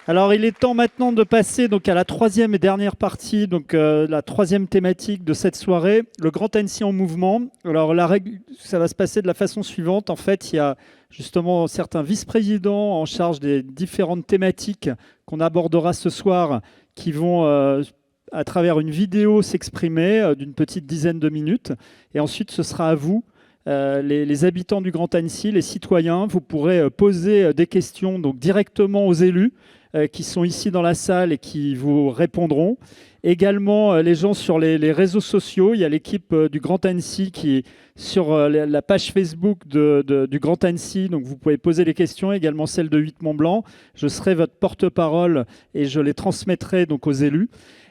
Alors, il est temps maintenant de passer donc, à la troisième et dernière partie, donc la troisième thématique de cette soirée, le Grand Annecy en mouvement. Alors, ça va se passer de la façon suivante. En fait, il y a justement certains vice-présidents en charge des différentes thématiques qu'on abordera ce soir qui vont, à travers une vidéo, s'exprimer d'une petite dizaine de minutes. Et ensuite, ce sera à vous. Les habitants du Grand Annecy, les citoyens, vous pourrez poser des questions donc, directement aux élus qui sont ici dans la salle et qui vous répondront. Également, les gens sur les réseaux sociaux. Il y a l'équipe du Grand Annecy qui est sur la page Facebook du Grand Annecy. Donc, vous pouvez poser les questions, également celle de 8 Mont-Blanc. Je serai votre porte-parole et je les transmettrai donc aux élus.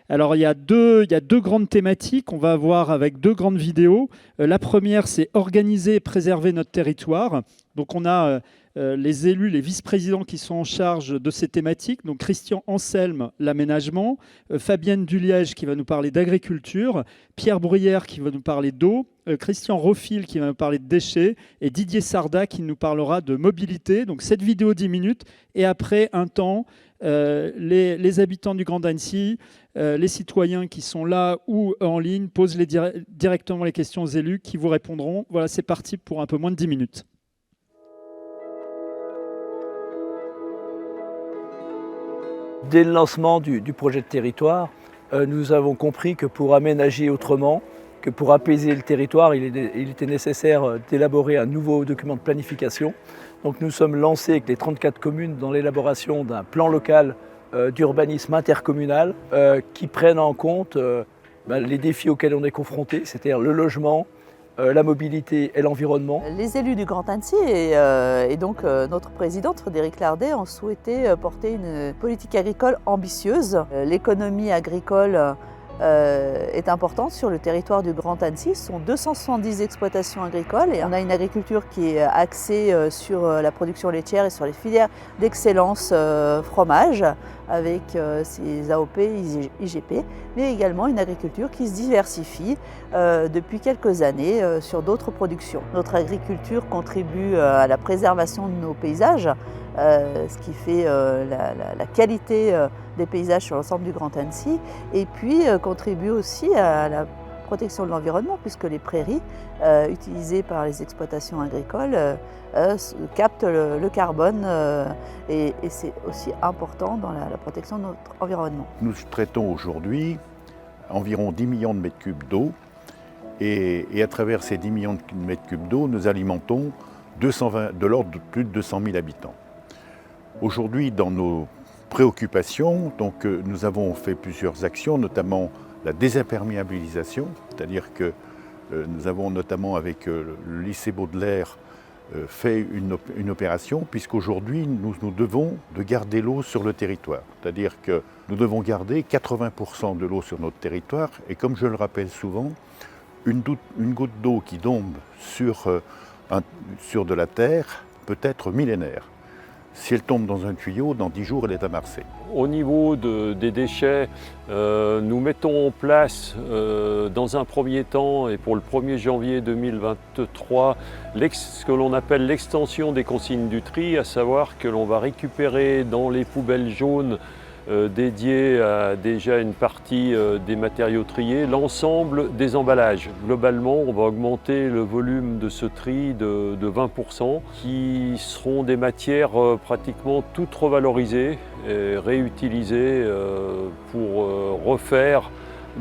Alors, il y a deux grandes thématiques. On va avoir avec deux grandes vidéos. La première, c'est organiser et préserver notre territoire. Donc, on a les élus, les vice-présidents qui sont en charge de ces thématiques. Donc, Christian Anselme, l'aménagement. Fabienne Duliège qui va nous parler d'agriculture. Pierre Bruyère qui va nous parler d'eau. Christian Rofil qui va nous parler de déchets. Et Didier Sarda qui nous parlera de mobilité. Donc, cette vidéo 10 minutes. Et après, un temps, les habitants du Grand Annecy, les citoyens qui sont là ou en ligne, posent directement les questions aux élus qui vous répondront. Voilà, c'est parti pour un peu moins de 10 minutes. Dès le lancement du projet de territoire, nous avons compris que pour aménager autrement, que pour apaiser le territoire, il était nécessaire d'élaborer un nouveau document de planification. Donc nous sommes lancés avec les 34 communes dans l'élaboration d'un plan local d'urbanisme intercommunal qui prenne en compte les défis auxquels on est confronté, c'est-à-dire le logement, la mobilité et l'environnement. Les élus du Grand Annecy et donc notre présidente Frédérique Lardet ont souhaité porter une politique agricole ambitieuse. L'économie agricole est importante sur le territoire du Grand Annecy. Ce sont 270 exploitations agricoles et on a une agriculture qui est axée sur la production laitière et sur les filières d'excellence fromage avec ses AOP, IGP, mais également une agriculture qui se diversifie depuis quelques années sur d'autres productions. Notre agriculture contribue à la préservation de nos paysages, ce qui fait la qualité des paysages sur l'ensemble du Grand Annecy, et puis contribue aussi à la protection de l'environnement, puisque les prairies utilisées par les exploitations agricoles captent le carbone et c'est aussi important dans la protection de notre environnement. Nous traitons aujourd'hui environ 10 millions de mètres cubes d'eau et à travers ces 10 millions de mètres cubes d'eau, nous alimentons de l'ordre de plus de 200 000 habitants. Aujourd'hui, dans nos préoccupations, donc, nous avons fait plusieurs actions, notamment la désimperméabilisation, c'est-à-dire que nous avons notamment avec le lycée Baudelaire fait une opération, puisqu'aujourd'hui nous devons de garder l'eau sur le territoire. C'est-à-dire que nous devons garder 80% de l'eau sur notre territoire, et comme je le rappelle souvent, une goutte d'eau qui tombe sur de la terre peut être millénaire. Si elle tombe dans un tuyau, dans 10 jours, elle est à Marseille. Au niveau des déchets, nous mettons en place dans un premier temps et pour le 1er janvier 2023 ce que l'on appelle l'extension des consignes du tri, à savoir que l'on va récupérer dans les poubelles jaunes dédiées à déjà une partie des matériaux triés, l'ensemble des emballages. Globalement, on va augmenter le volume de ce tri de 20%, qui seront des matières pratiquement toutes revalorisées et réutilisées pour refaire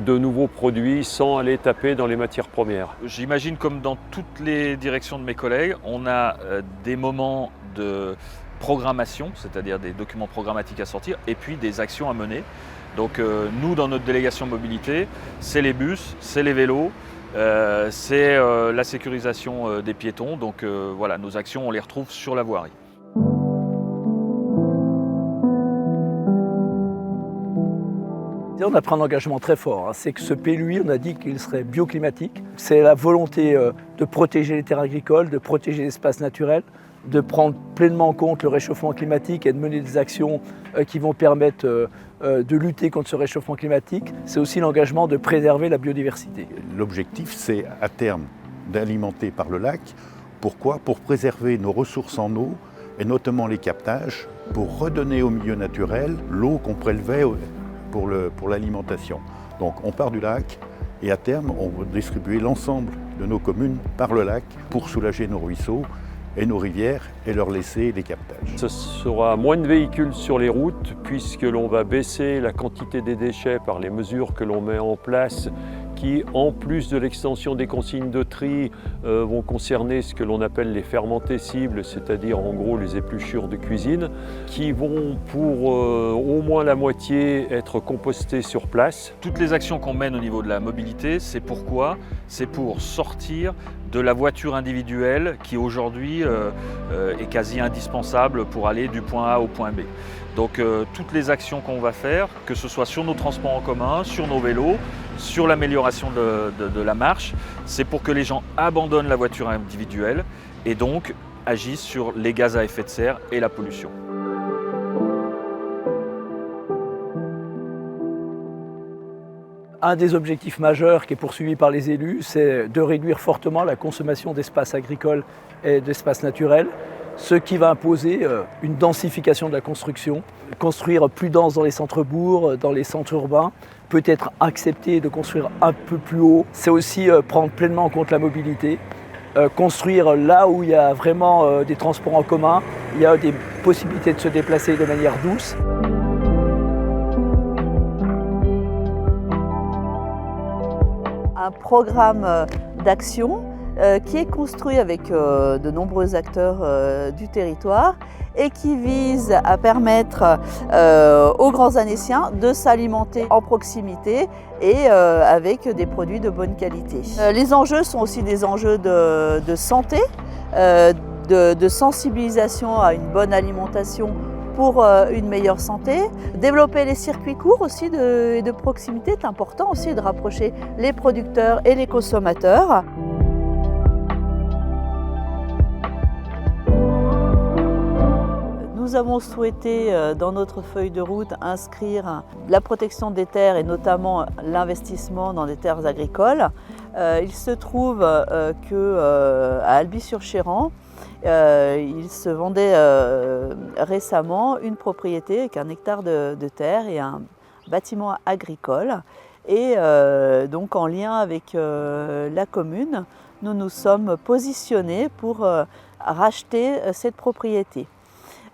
de nouveaux produits sans aller taper dans les matières premières. J'imagine, comme dans toutes les directions de mes collègues, on a des moments de programmation, c'est-à-dire des documents programmatiques à sortir, et puis des actions à mener. Donc nous, dans notre délégation mobilité, c'est les bus, c'est les vélos, c'est la sécurisation des piétons. Donc voilà, nos actions, on les retrouve sur la voirie. On a pris un engagement très fort, c'est que ce PLUI, on a dit qu'il serait bioclimatique. C'est la volonté de protéger les terres agricoles, de protéger l'espace naturel, de prendre pleinement en compte le réchauffement climatique et de mener des actions qui vont permettre de lutter contre ce réchauffement climatique. C'est aussi l'engagement de préserver la biodiversité. L'objectif, c'est à terme d'alimenter par le lac. Pourquoi ? Pour préserver nos ressources en eau et notamment les captages, pour redonner au milieu naturel l'eau qu'on prélevait pour l'alimentation. Donc on part du lac et à terme on va distribuer l'ensemble de nos communes par le lac pour soulager nos ruisseaux et nos rivières et leur laisser les captages. Ce sera moins de véhicules sur les routes puisque l'on va baisser la quantité des déchets par les mesures que l'on met en place qui, en plus de l'extension des consignes de tri, vont concerner ce que l'on appelle les fermentés cibles, c'est-à-dire en gros les épluchures de cuisine, qui vont pour au moins la moitié être compostées sur place. Toutes les actions qu'on mène au niveau de la mobilité, c'est pourquoi? C'est pour sortir de la voiture individuelle qui aujourd'hui est quasi indispensable pour aller du point A au point B. Donc toutes les actions qu'on va faire, que ce soit sur nos transports en commun, sur nos vélos, sur l'amélioration de la marche, c'est pour que les gens abandonnent la voiture individuelle et donc agissent sur les gaz à effet de serre et la pollution. Un des objectifs majeurs qui est poursuivi par les élus, c'est de réduire fortement la consommation d'espaces agricoles et d'espaces naturels, ce qui va imposer une densification de la construction. Construire plus dense dans les centres-bourgs, dans les centres urbains, peut être accepté de construire un peu plus haut. C'est aussi prendre pleinement en compte la mobilité, construire là où il y a vraiment des transports en commun, il y a des possibilités de se déplacer de manière douce. Un programme d'action qui est construit avec de nombreux acteurs du territoire et qui vise à permettre aux grands Annéciens de s'alimenter en proximité et avec des produits de bonne qualité. Les enjeux sont aussi des enjeux de santé, de sensibilisation à une bonne alimentation pour une meilleure santé. Développer les circuits courts aussi de proximité est important aussi de rapprocher les producteurs et les consommateurs. Nous avons souhaité dans notre feuille de route inscrire la protection des terres et notamment l'investissement dans des terres agricoles. Il se trouve qu'à Alby-sur-Chéran, il se vendait récemment une propriété avec 1 hectare de terre et un bâtiment agricole. Et donc en lien avec la commune, nous nous sommes positionnés pour racheter cette propriété.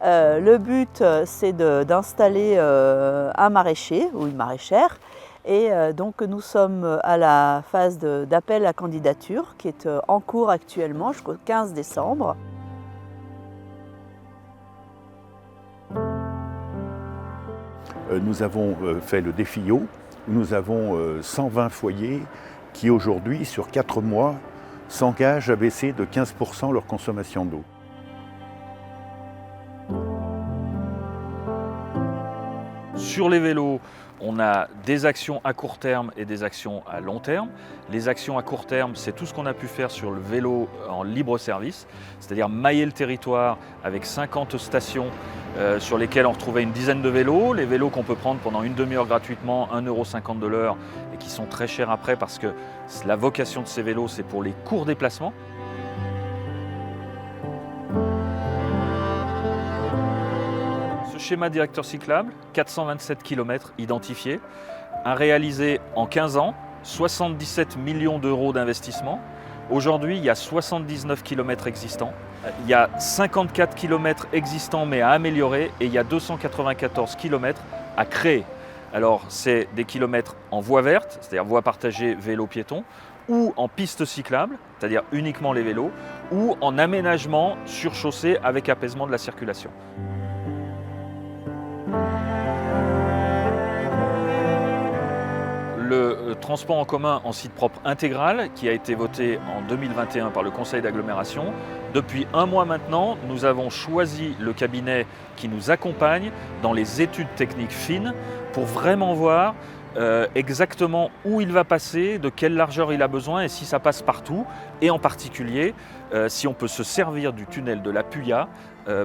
Le but, c'est d'installer un maraîcher ou une maraîchère. Et donc nous sommes à la phase d'appel à candidature qui est en cours actuellement jusqu'au 15 décembre. Nous avons fait le défi eau. Nous avons 120 foyers qui aujourd'hui, sur 4 mois, s'engagent à baisser de 15% leur consommation d'eau. Sur les vélos, on a des actions à court terme et des actions à long terme. Les actions à court terme, c'est tout ce qu'on a pu faire sur le vélo en libre service, c'est-à-dire mailler le territoire avec 50 stations sur lesquelles on retrouvait une dizaine de vélos. Les vélos qu'on peut prendre pendant une demi-heure gratuitement, 1,50 € de l'heure, et qui sont très chers après parce que la vocation de ces vélos, c'est pour les courts déplacements. Schéma directeur cyclable, 427 km identifiés, a réalisé en 15 ans 77 millions d'euros d'investissement. Aujourd'hui, il y a 79 km existants. Il y a 54 km existants mais à améliorer et il y a 294 km à créer. Alors, c'est des kilomètres en voie verte, c'est-à-dire voie partagée vélo-piéton, ou en piste cyclable, c'est-à-dire uniquement les vélos, ou en aménagement sur chaussée avec apaisement de la circulation. Le transport en commun en site propre intégral qui a été voté en 2021 par le Conseil d'agglomération. Depuis 1 mois maintenant, nous avons choisi le cabinet qui nous accompagne dans les études techniques fines pour vraiment voir exactement où il va passer, de quelle largeur il a besoin et si ça passe partout. Et en particulier, si on peut se servir du tunnel de la Puya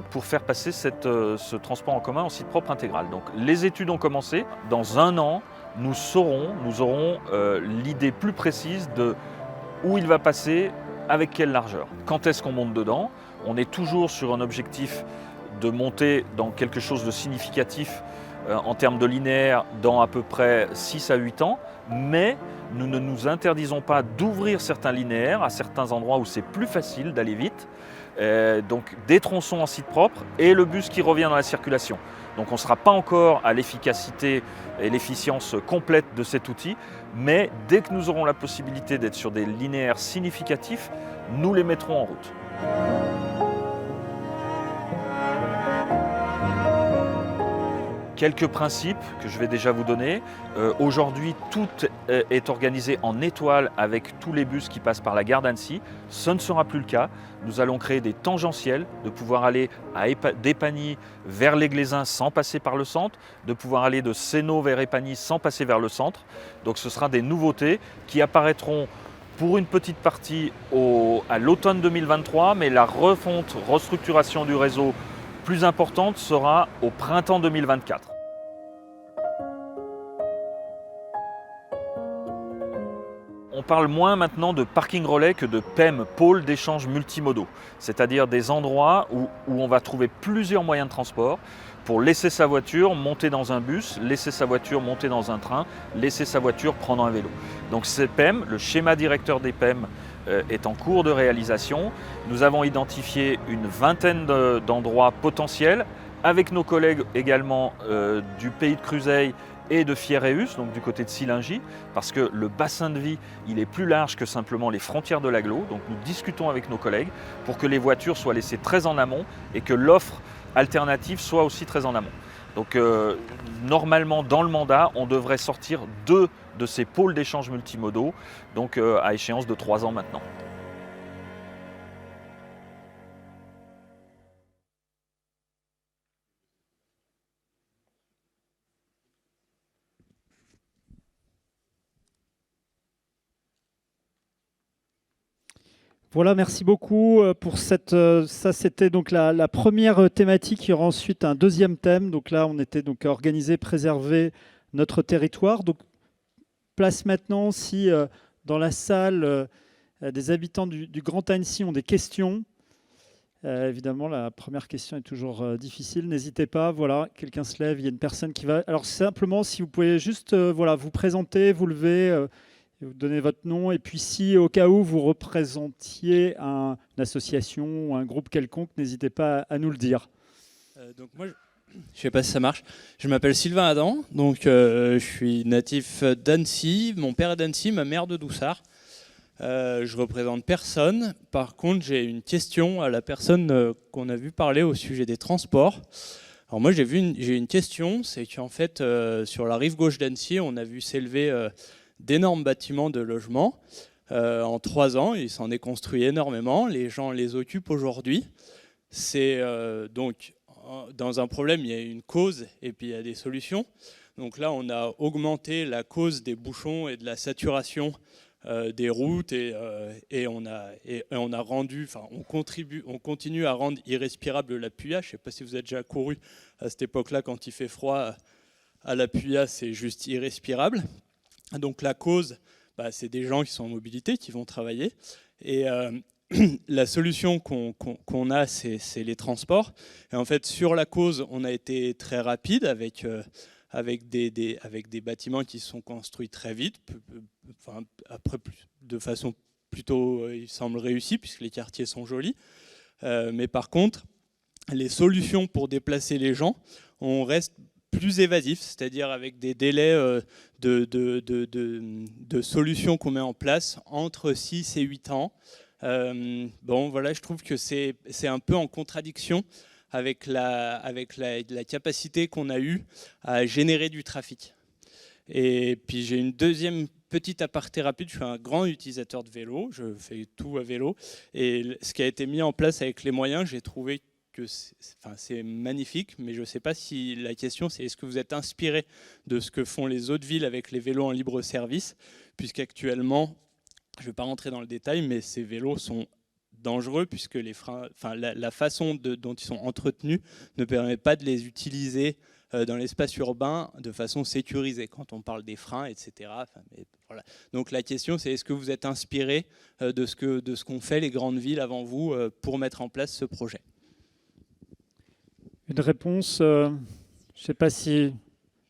pour faire passer ce transport en commun en site propre intégral. Donc les études ont commencé. Dans 1 an, nous aurons l'idée plus précise de où il va passer, avec quelle largeur. Quand est-ce qu'on monte dedans? On est toujours sur un objectif de monter dans quelque chose de significatif en termes de linéaire dans à peu près 6 à 8 ans, mais nous ne nous interdisons pas d'ouvrir certains linéaires à certains endroits où c'est plus facile d'aller vite. Donc des tronçons en site propre et le bus qui revient dans la circulation. Donc on ne sera pas encore à l'efficacité et l'efficience complète de cet outil, mais dès que nous aurons la possibilité d'être sur des linéaires significatifs, nous les mettrons en route. Quelques principes que je vais déjà vous donner. Aujourd'hui, tout est organisé en étoile avec tous les bus qui passent par la gare d'Annecy. Ce ne sera plus le cas. Nous allons créer des tangentiels, de pouvoir aller d'Épagny vers les Glaisins sans passer par le centre, de pouvoir aller de Sénaux vers Épagny sans passer vers le centre. Donc ce sera des nouveautés qui apparaîtront pour une petite partie à l'automne 2023, mais la restructuration du réseau plus importante sera au printemps 2024. On parle moins maintenant de parking relais que de PEM, pôle d'échange multimodaux, c'est-à-dire des endroits où on va trouver plusieurs moyens de transport pour laisser sa voiture, monter dans un bus, laisser sa voiture, monter dans un train, laisser sa voiture, prendre un vélo. Donc ces PEM, le schéma directeur des PEM est en cours de réalisation. Nous avons identifié une vingtaine d'endroits potentiels avec nos collègues également du pays de Cruseilles et de Fierréus, donc du côté de Sillingy, parce que le bassin de vie, il est plus large que simplement les frontières de l'agglo. Donc nous discutons avec nos collègues pour que les voitures soient laissées très en amont et que l'offre alternative soit aussi très en amont. Donc normalement dans le mandat, on devrait sortir 2 de ces pôles d'échange multimodaux, donc à échéance de 3 ans maintenant. Voilà, merci beaucoup pour cette. Ça, c'était donc la première thématique. Il y aura ensuite un deuxième thème. Donc là, on était donc organisé, préserver notre territoire. Donc, place maintenant, si dans la salle, des habitants du Grand Annecy ont des questions. Évidemment, la première question est toujours difficile. N'hésitez pas. Voilà, quelqu'un se lève. Il y a une personne qui va. Alors, simplement, si vous pouvez juste voilà, vous présenter, vous lever. Vous donnez votre nom, et puis si au cas où vous représentiez une association ou un groupe quelconque, n'hésitez pas à nous le dire. Donc moi, je ne sais pas si ça marche. Je m'appelle Sylvain Adam, donc je suis natif d'Annecy. Mon père est d'Annecy, ma mère de Doussard. Je représente personne. Par contre, j'ai une question à la personne qu'on a vu parler au sujet des transports. Alors moi, j'ai une question, c'est qu'en fait, sur la rive gauche d'Annecy, on a vu s'élever d'énormes bâtiments de logement. En 3 ans, il s'en est construit énormément. Les gens les occupent aujourd'hui. C'est donc, dans un problème, il y a une cause et puis il y a des solutions. Donc là, on a augmenté la cause des bouchons et de la saturation des routes et on a rendu, enfin, on continue à rendre irrespirable la Puya. Je ne sais pas si vous êtes déjà couru à cette époque-là, quand il fait froid à la Puya, c'est juste irrespirable. Donc la cause, c'est des gens qui sont en mobilité, qui vont travailler. Et la solution qu'on a, c'est les transports. Et en fait, sur la cause, on a été très rapide avec des bâtiments qui sont construits très vite, enfin, après, de façon plutôt, il semble, réussie, puisque les quartiers sont jolis. Mais par contre, les solutions pour déplacer les gens, on reste plus évasif, c'est-à-dire avec des délais de solutions qu'on met en place entre 6 et 8 ans. Bon, voilà, je trouve que c'est un peu en contradiction avec la capacité qu'on a eue à générer du trafic. Et puis j'ai une deuxième petite aparté rapide. Je suis un grand utilisateur de vélo, je fais tout à vélo. Et ce qui a été mis en place avec les moyens, j'ai trouvé que c'est magnifique, mais je ne sais pas si la question c'est est-ce que vous êtes inspiré de ce que font les autres villes avec les vélos en libre service, puisqu'actuellement, je ne vais pas rentrer dans le détail, mais ces vélos sont dangereux puisque les freins, enfin, la façon dont ils sont entretenus ne permet pas de les utiliser dans l'espace urbain de façon sécurisée, quand on parle des freins, etc. Voilà. Donc la question, c'est est-ce que vous êtes inspiré de ce qu'ont fait les grandes villes avant vous pour mettre en place ce projet? Une réponse, je ne sais pas si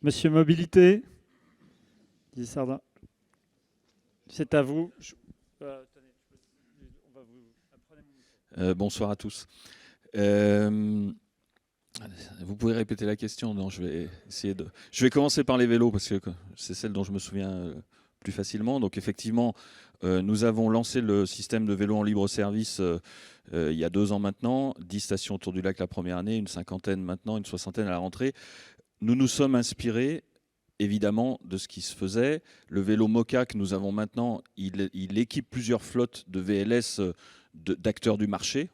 Monsieur Mobilité, dit Sardin, c'est à vous. Bonsoir à tous. Vous pouvez répéter la question? Non, je vais essayer de. Je vais commencer par les vélos parce que c'est celle dont je me souviens plus facilement. Donc effectivement, nous avons lancé le système de vélos en libre service il y a 2 ans maintenant. 10 stations autour du lac la première année, une 50aine maintenant, une 60aine à la rentrée. Nous nous sommes inspirés évidemment de ce qui se faisait. Le vélo Moka que nous avons maintenant, il équipe plusieurs flottes de VLS d'acteurs du marché,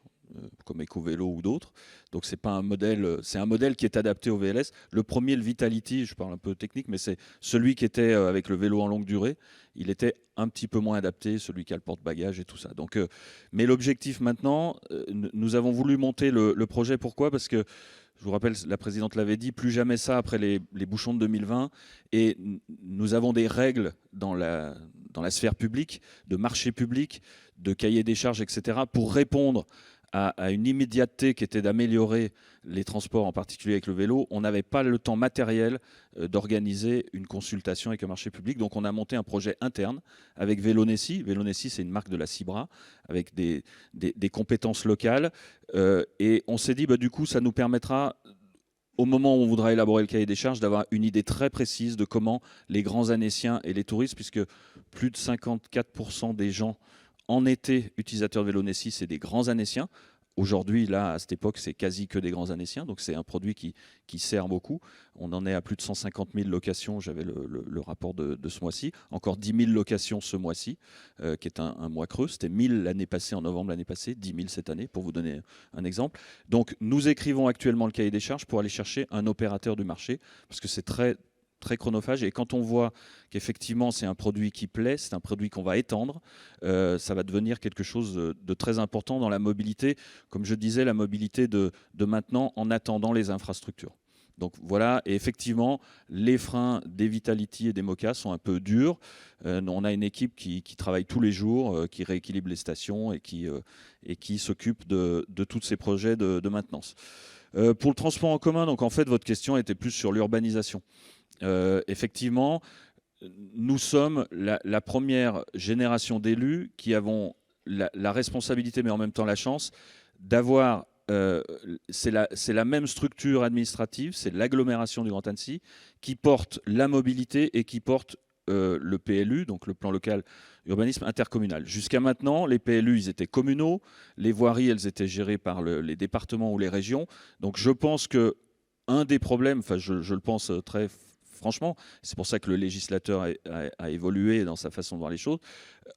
comme EcoVélo ou d'autres. Donc c'est un modèle qui est adapté au VLS. Le premier, le Vitality, je parle un peu technique, mais c'est celui qui était avec le vélo en longue durée. Il était un petit peu moins adapté, celui qui a le porte-bagages et tout ça. Donc, mais l'objectif maintenant, nous avons voulu monter le projet. Pourquoi? Parce que je vous rappelle, la présidente l'avait dit, plus jamais ça après les bouchons de 2020. Et nous avons des règles dans la sphère publique, de marché public, de cahier des charges, etc., pour répondre à une immédiateté qui était d'améliorer les transports, en particulier avec le vélo. On n'avait pas le temps matériel d'organiser une consultation avec un marché public. Donc on a monté un projet interne avec Vélonessi. Vélonessi, c'est une marque de la Cibra, avec des compétences locales. Et on s'est dit, du coup, ça nous permettra, au moment où on voudra élaborer le cahier des charges, d'avoir une idée très précise de comment les grands Annéciens et les touristes, puisque plus de 54% des gens en été utilisateurs de Vélonessi, c'est des grands Annéciens. Aujourd'hui, là, à cette époque, c'est quasi que des grands Annéciens, donc c'est un produit qui sert beaucoup. On en est à plus de 150 000 locations, j'avais le rapport de ce mois-ci. Encore 10 000 locations ce mois-ci, qui est un mois creux. C'était 1 000 l'année passée, en novembre l'année passée, 10 000 cette année, pour vous donner un exemple. Donc nous écrivons actuellement le cahier des charges pour aller chercher un opérateur du marché, parce que c'est très chronophage, et quand on voit qu'effectivement c'est un produit qui plaît, c'est un produit qu'on va étendre, ça va devenir quelque chose de très important dans la mobilité, comme je disais, la mobilité de maintenant en attendant les infrastructures. Donc voilà, et effectivement, les freins des Vitality et des Moka sont un peu durs. On a une équipe qui travaille tous les jours, qui rééquilibre les stations et qui s'occupe de tous ces projets de maintenance. Pour le transport en commun, donc en fait, votre question était plus sur l'urbanisation. Effectivement, nous sommes la première génération d'élus qui avons la responsabilité, mais en même temps la chance, d'avoir, c'est la même structure administrative, c'est l'agglomération du Grand Annecy, qui porte la mobilité et qui porte le PLU, donc le plan local urbanisme intercommunal. Jusqu'à maintenant, les PLU, ils étaient communaux, les voiries, elles étaient gérées par les départements ou les régions. Donc je pense que un des problèmes, enfin je le pense très franchement, c'est pour ça que le législateur a évolué dans sa façon de voir les choses.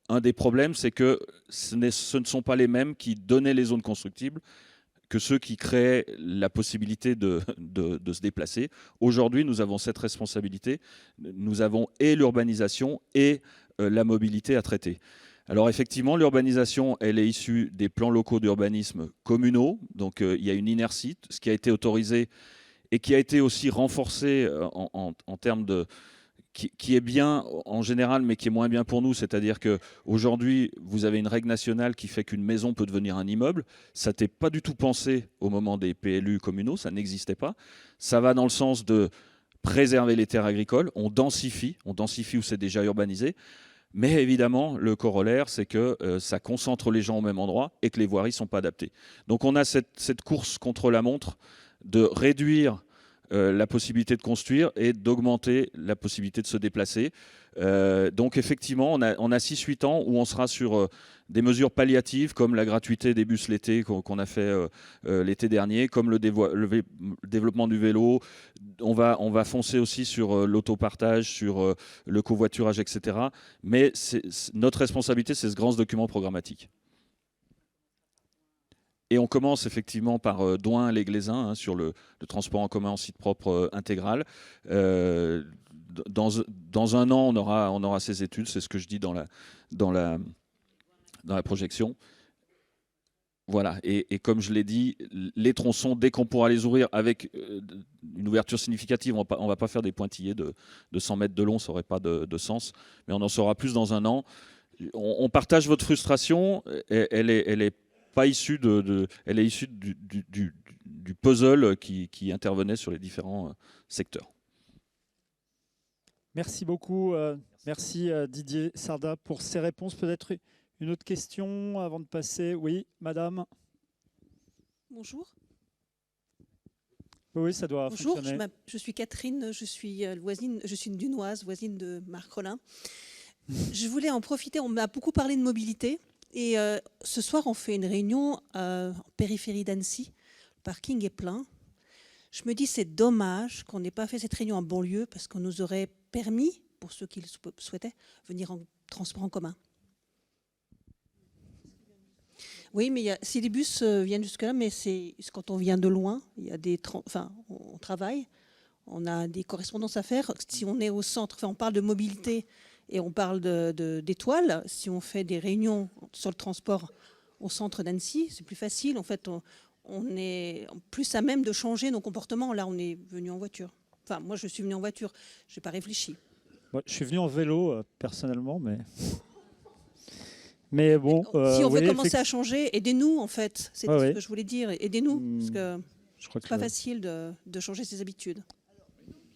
Un des problèmes, c'est que ce ne sont pas les mêmes qui donnaient les zones constructibles que ceux qui créaient la possibilité de se déplacer. Aujourd'hui, nous avons cette responsabilité. Nous avons et l'urbanisation et la mobilité à traiter. Alors effectivement, l'urbanisation, elle est issue des plans locaux d'urbanisme communaux. Donc il y a une inertie, ce qui a été autorisé et qui a été aussi renforcé en termes de... Qui est bien en général, mais qui est moins bien pour nous. C'est-à-dire qu'aujourd'hui, vous avez une règle nationale qui fait qu'une maison peut devenir un immeuble. Ça n'était pas du tout pensé au moment des PLU communaux, ça n'existait pas. Ça va dans le sens de préserver les terres agricoles. On densifie où c'est déjà urbanisé. Mais évidemment, le corollaire, c'est que ça concentre les gens au même endroit et que les voiries ne sont pas adaptées. Donc on a cette course contre la montre de réduire la possibilité de construire et d'augmenter la possibilité de se déplacer. Donc effectivement, on a 6-8 ans où on sera sur des mesures palliatives comme la gratuité des bus l'été qu'on a fait l'été dernier, comme le développement du vélo. On va foncer aussi sur l'autopartage, sur le covoiturage, etc. Mais notre responsabilité, c'est ce grand document programmatique. Et on commence effectivement par Douin-les-Glaisins sur le transport en commun en site propre intégral. Dans un an, on aura ces études, c'est ce que je dis dans la projection. Voilà, et comme je l'ai dit, les tronçons, dès qu'on pourra les ouvrir avec une ouverture significative. On ne va pas faire des pointillés de 100 mètres de long, ça n'aurait pas de sens. Mais on en saura plus dans un an. On partage votre frustration. Elle est pas issue elle est issue du puzzle qui intervenait sur les différents secteurs. Merci beaucoup. Merci Didier Sarda pour ces réponses. Peut-être une autre question avant de passer. Oui, madame. Bonjour. Oui, ça doit Bonjour, fonctionner. je suis Catherine, je suis une Dunoise, voisine de Marc Rollin. Je voulais en profiter, on m'a beaucoup parlé de mobilité et ce soir on fait une réunion en périphérie d'Annecy. Le parking est plein. Je me dis c'est dommage qu'on n'ait pas fait cette réunion en banlieue parce qu'on nous aurait permis, pour ceux qui le souhaitaient, venir en transport en commun. Oui, mais si les bus viennent jusque-là, mais c'est quand on vient de loin, il y a on travaille, on a des correspondances à faire. Si on est au centre, on parle de mobilité et on parle d'étoiles. Si on fait des réunions sur le transport au centre d'Annecy, c'est plus facile. En fait, on est plus à même de changer nos comportements. Là, on est venu en voiture. Enfin, moi, je suis venu en voiture. Je n'ai pas réfléchi. Ouais, je suis venu en vélo, personnellement, mais bon. Si on veut oui, commencer à changer, aidez-nous, en fait. C'est ce que je voulais dire. Aidez-nous, parce que c'est pas facile de changer ses habitudes.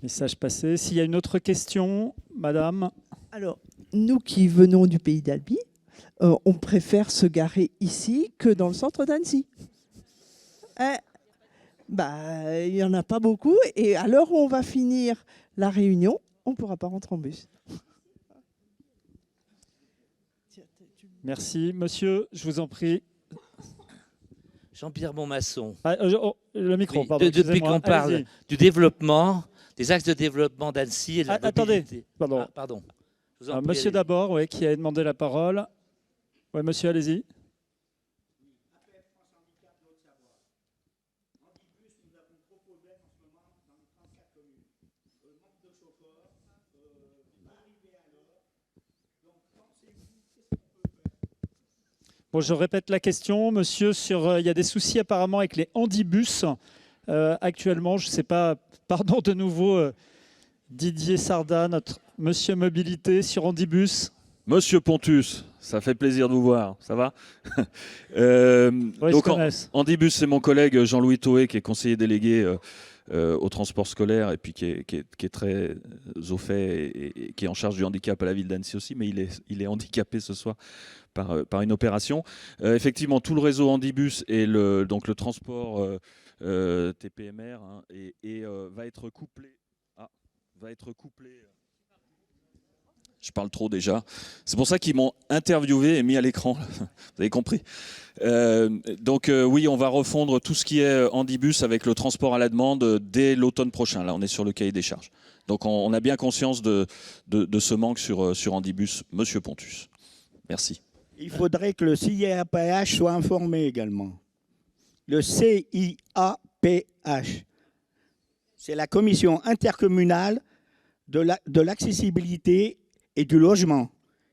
Message passé. S'il y a une autre question, madame. Alors, nous qui venons du pays d'Albi, on préfère se garer ici que dans le centre d'Annecy. Il n'y en a pas beaucoup. Et à l'heure où on va finir la réunion, on ne pourra pas rentrer en bus. Merci. Monsieur, je vous en prie. Jean-Pierre Bonmasson. Le micro, pardon. Depuis qu'on parle du développement, des axes de développement d'Annecy et de la mobilité. Attendez, pardon. Monsieur d'abord, qui a demandé la parole. Oui, monsieur, allez-y. Bon, je répète la question, monsieur. Il y a des soucis apparemment avec les handibus actuellement. Je ne sais pas, pardon de nouveau, Didier Sarda, notre monsieur mobilité sur handibus. Monsieur Pontus, ça fait plaisir de vous voir. Ça va donc, handibus, c'est mon collègue Jean-Louis Toé, qui est conseiller délégué au transport scolaire et puis qui est très au fait et qui est en charge du handicap à la ville d'Annecy aussi, mais il est handicapé ce soir par une opération. Effectivement, tout le réseau handibus et le transport TPMR va être couplé. Je parle trop déjà. C'est pour ça qu'ils m'ont interviewé et mis à l'écran. Vous avez compris. Oui, on va refondre tout ce qui est handibus avec le transport à la demande dès l'automne prochain. Là, on est sur le cahier des charges. Donc, on a bien conscience de ce manque sur handibus. Monsieur Pontus. Merci. Il faudrait que le CIAPH soit informé également. Le CIAPH, c'est la commission intercommunale de l'accessibilité et du logement.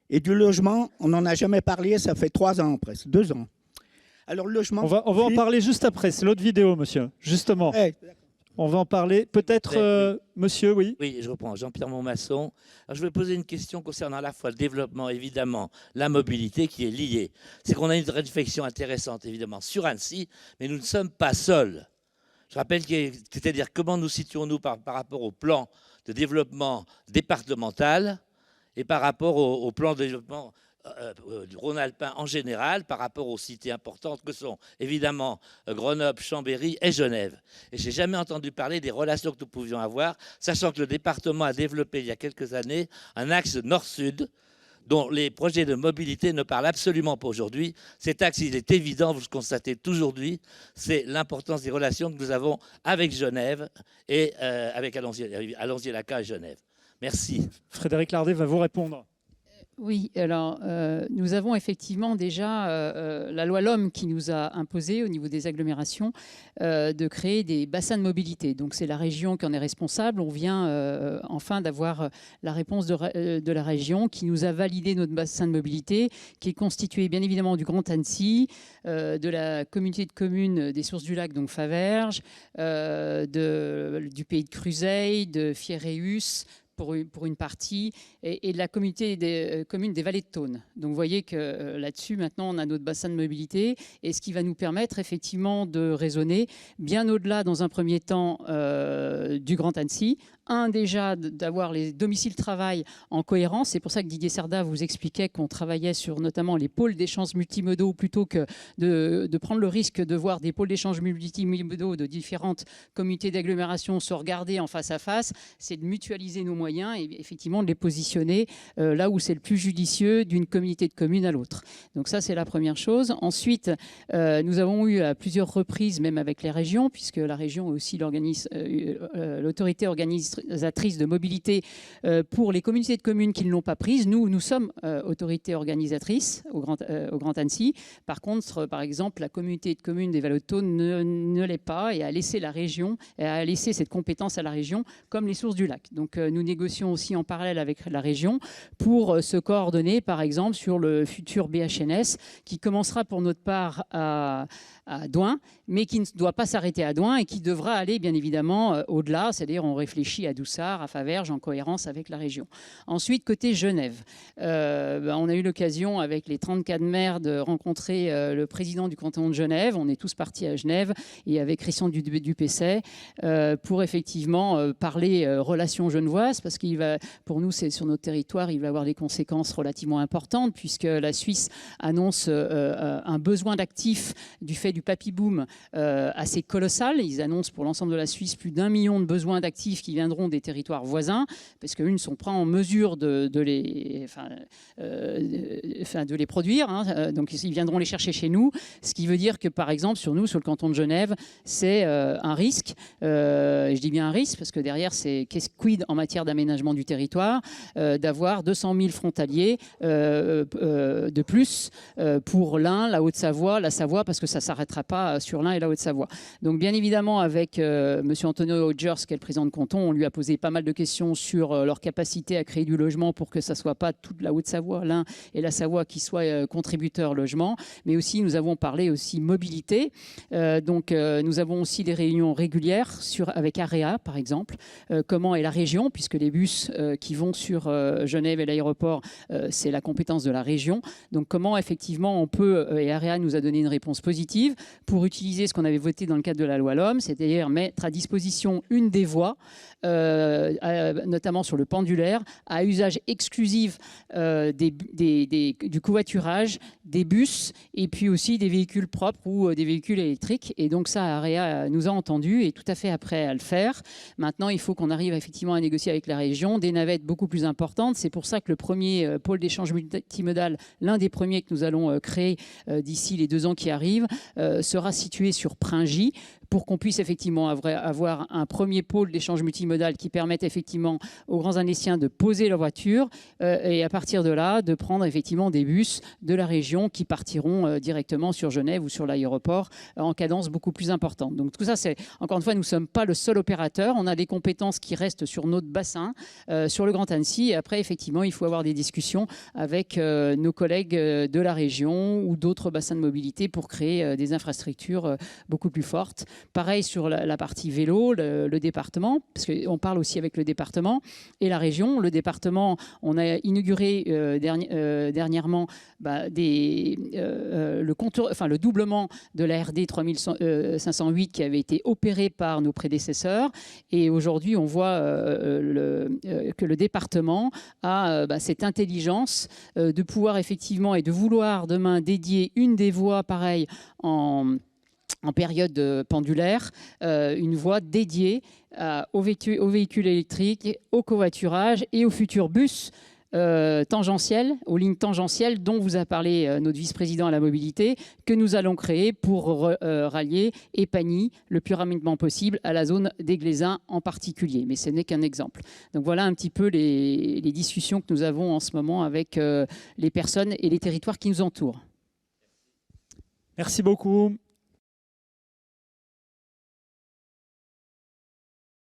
Et du logement, on n'en a jamais parlé, ça fait 3 ans presque, 2 ans. Alors le logement... On va en parler juste après, c'est l'autre vidéo, monsieur, justement. On va en parler. Peut-être, monsieur, oui. Oui, je reprends. Jean-Pierre Bonmasson. Alors, je vais poser une question concernant à la fois le développement, évidemment, la mobilité qui est liée. C'est qu'on a une réflexion intéressante, évidemment, sur Annecy, mais nous ne sommes pas seuls. Je rappelle, c'est-à-dire comment nous situons-nous par rapport au plan de développement départemental et par rapport au plan de développement du Rhône-Alpin en général, par rapport aux cités importantes que sont évidemment Grenoble, Chambéry et Genève. Et je n'ai jamais entendu parler des relations que nous pouvions avoir, sachant que le département a développé il y a quelques années un axe nord-sud dont les projets de mobilité ne parlent absolument pas aujourd'hui. Cet axe, il est évident, vous le constatez aujourd'hui, c'est l'importance des relations que nous avons avec Genève et avec Allonzier-Lacan et Genève. Merci. Frédéric Lardet va vous répondre. Oui, alors nous avons effectivement déjà la loi LOM qui nous a imposé au niveau des agglomérations de créer des bassins de mobilité. Donc c'est la région qui en est responsable. On vient enfin d'avoir la réponse de la région qui nous a validé notre bassin de mobilité, qui est constitué bien évidemment du Grand Annecy, de la communauté de communes des Sources du Lac, donc Faverges, du Pays de Cruseilles, de Fierréus, pour une partie, et de la communauté des communes des Vallées de Thône. Donc vous voyez que là-dessus, maintenant, on a notre bassin de mobilité, et ce qui va nous permettre effectivement de raisonner bien au-delà, dans un premier temps, du Grand Annecy. Déjà, d'avoir les domiciles travail en cohérence. C'est pour ça que Didier Cerda vous expliquait qu'on travaillait sur notamment les pôles d'échange multimodaux, plutôt que de prendre le risque de voir des pôles d'échange multimodaux de différentes communautés d'agglomération se regarder en face à face. C'est de mutualiser nos moyens et effectivement de les positionner là où c'est le plus judicieux d'une communauté de communes à l'autre. Donc ça, c'est la première chose. Ensuite, nous avons eu à plusieurs reprises, même avec les régions, puisque la région est aussi l'autorité organisatrice de mobilité pour les communautés de communes qui ne l'ont pas prise. Nous sommes autorité organisatrice au Grand Annecy. Par contre, par exemple, la communauté de communes des Vallées de Thône ne l'est pas et a laissé cette compétence à la région, comme les Sources du Lac. Donc nous négocions aussi en parallèle avec la région pour se coordonner, par exemple, sur le futur BHNS qui commencera pour notre part à Douin, mais qui ne doit pas s'arrêter à Douin et qui devra aller bien évidemment au-delà, c'est-à-dire on réfléchit à Doussard, à Faverges, en cohérence avec la région. Ensuite, côté Genève, on a eu l'occasion avec les 34 maires de rencontrer le président du canton de Genève. On est tous partis à Genève et avec Christian Dupessay pour effectivement parler relations genevoises, parce pour nous, c'est sur notre territoire, il va avoir des conséquences relativement importantes, puisque la Suisse annonce un besoin d'actifs du fait du papy-boom assez colossal. Ils annoncent pour l'ensemble de la Suisse plus d'1 million de besoins d'actifs qui viendront des territoires voisins, parce qu'eux ne sont pas en mesure de les produire. Hein. Donc ils viendront les chercher chez nous, ce qui veut dire que par exemple sur le canton de Genève, c'est un risque. Je dis bien un risque parce que derrière c'est quid en matière d'aménagement du territoire, d'avoir 200 000 frontaliers de plus pour l'Ain, la Haute-Savoie, la Savoie, parce que ça ne s'arrêtera pas sur l'Ain et la Haute-Savoie. Donc bien évidemment avec M. Antonio Hodgers, qui est le président de canton, on lui a posé pas mal de questions sur leur capacité à créer du logement pour que ça ne soit pas toute la Haute-Savoie, l'Ain et la Savoie qui soient contributeurs logement. Mais aussi, nous avons parlé aussi mobilité. Nous avons aussi des réunions régulières avec AREA, par exemple. Comment est la région, puisque les bus qui vont sur Genève et l'aéroport, c'est la compétence de la région. Donc comment effectivement on peut, et AREA nous a donné une réponse positive, pour utiliser ce qu'on avait voté dans le cadre de la loi LOM, c'est-à-dire mettre à disposition une des voies, notamment sur le pendulaire, à usage exclusif du covoiturage, des bus et puis aussi des véhicules propres ou des véhicules électriques. Et donc ça, AREA nous a entendu et est tout à fait prêt à le faire. Maintenant, il faut qu'on arrive effectivement à négocier avec la région des navettes beaucoup plus importantes. C'est pour ça que le premier pôle d'échange multimodal, l'un des premiers que nous allons créer d'ici les 2 ans qui arrivent, sera situé sur Pringy, pour qu'on puisse effectivement avoir un premier pôle d'échange multimodal qui permette effectivement aux grands Annéciens de poser leur voiture et à partir de là, de prendre effectivement des bus de la région qui partiront directement sur Genève ou sur l'aéroport en cadence beaucoup plus importante. Donc tout ça, c'est encore une fois, nous ne sommes pas le seul opérateur. On a des compétences qui restent sur notre bassin, sur le Grand Annecy. Et après, effectivement, il faut avoir des discussions avec nos collègues de la région ou d'autres bassins de mobilité pour créer des infrastructures beaucoup plus fortes. Pareil sur la partie vélo, le département, parce qu'on parle aussi avec le département et la région. Le département, on a inauguré dernièrement le doublement de la RD 3508 qui avait été opéré par nos prédécesseurs. Et aujourd'hui, on voit que le département a cette intelligence de pouvoir effectivement et de vouloir demain dédier une des voies pareilles en période pendulaire, une voie dédiée aux véhicules électriques, au covoiturage et aux futurs bus tangentielles, aux lignes tangentielles dont vous a parlé notre vice-président à la mobilité, que nous allons créer pour rallier Épagny le plus rapidement possible à la zone des Glaisins en particulier. Mais ce n'est qu'un exemple. Donc voilà un petit peu les discussions que nous avons en ce moment avec les personnes et les territoires qui nous entourent. Merci beaucoup.